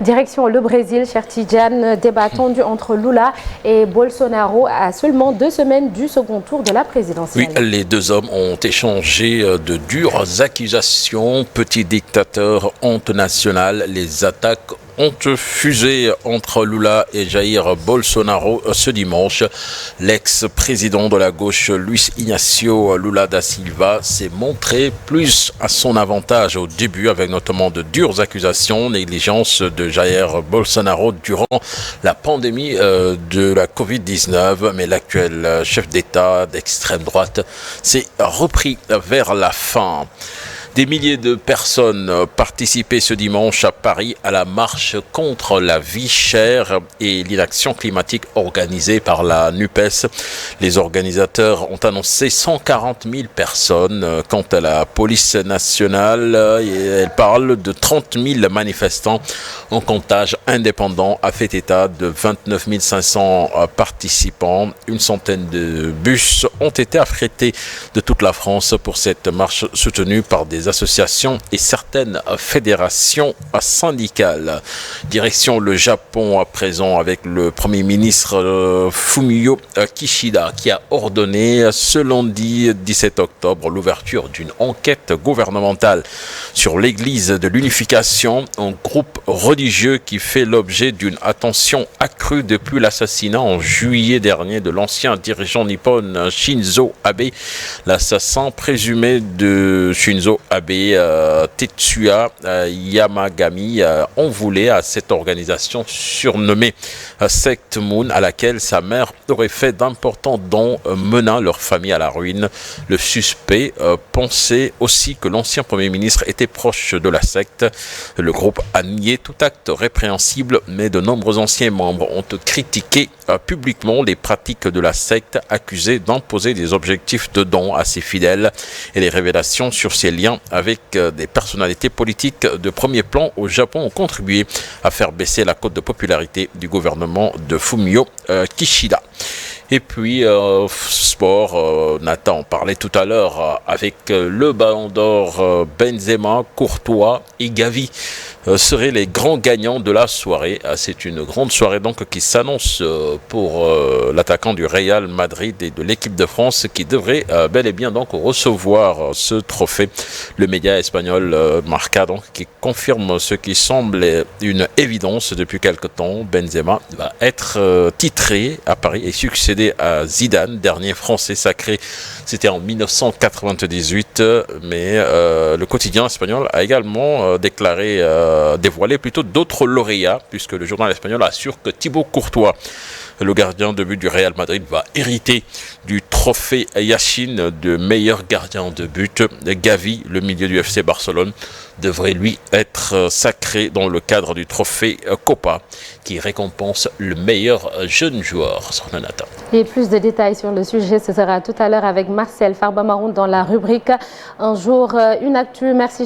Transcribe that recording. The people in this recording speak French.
Direction le Brésil, cher Tidjane, débat tendu entre Lula et Bolsonaro à seulement 2 semaines du second tour de la présidentielle. Oui, les deux hommes ont échangé de dures accusations. Petit dictateur, honte nationale, les attaques ont fusé entre Lula et Jair Bolsonaro ce dimanche. L'ex-président de la gauche, Luis Inácio Lula da Silva, s'est montré plus à son avantage au début, avec notamment de dures accusations, négligence de Jair Bolsonaro durant la pandémie de la Covid-19. Mais l'actuel chef d'État d'extrême droite s'est repris vers la fin. Des milliers de personnes participaient ce dimanche à Paris à la marche contre la vie chère et l'inaction climatique organisée par la NUPES. Les organisateurs ont annoncé 140 000 personnes. Quant à la police nationale, elle parle de 30 000 manifestants. Un comptage indépendant a fait état de 29 500 participants. Une centaine de bus ont été affrétés de toute la France pour cette marche soutenue par des associations et certaines fédérations syndicales. Direction le Japon à présent avec le Premier ministre Fumio Kishida qui a ordonné ce lundi 17 octobre l'ouverture d'une enquête gouvernementale sur l'église de l'unification, un groupe religieux qui fait l'objet d'une attention accrue depuis l'assassinat en juillet dernier de l'ancien dirigeant nippon Shinzo Abe. L'assassin présumé de Shinzo Abe, Tetsuya Yamagami, en voulait à cette organisation surnommée Secte Moon, à laquelle sa mère aurait fait d'importants dons menant leur famille à la ruine. Le suspect pensait aussi que l'ancien Premier ministre était proche de la secte. Le groupe a nié tout acte répréhensible, mais de nombreux anciens membres ont critiqué publiquement les pratiques de la secte, accusée d'imposer des objectifs de dons à ses fidèles, et les révélations sur ses liens avec des personnalités politiques de premier plan au Japon ont contribué à faire baisser la cote de popularité du gouvernement de Fumio Kishida. Et puis, sport, Nathan en parlait tout à l'heure avec le Ballon d'Or, Benzema, Courtois et Gavi seraient les grands gagnants de la soirée. C'est une grande soirée donc qui s'annonce pour l'attaquant du Real Madrid et de l'équipe de France qui devrait bel et bien donc recevoir ce trophée. Le média espagnol Marca donc qui confirme ce qui semble une évidence depuis quelque temps. Benzema va être titré à Paris et succéder à Zidane, dernier Français sacré. C'était en 1998, mais le quotidien espagnol a également dévoilé plutôt d'autres lauréats, puisque le journal espagnol assure que Thibaut Courtois, le gardien de but du Real Madrid, va hériter du trophée Yashin de meilleur gardien de but. Gavi, le milieu du FC Barcelone, devrait lui être sacré dans le cadre du trophée Copa qui récompense le meilleur jeune joueur. Et plus de détails sur le sujet, ce sera tout à l'heure avec Marcel Farba Maroun dans la rubrique Un jour, une actu. Merci.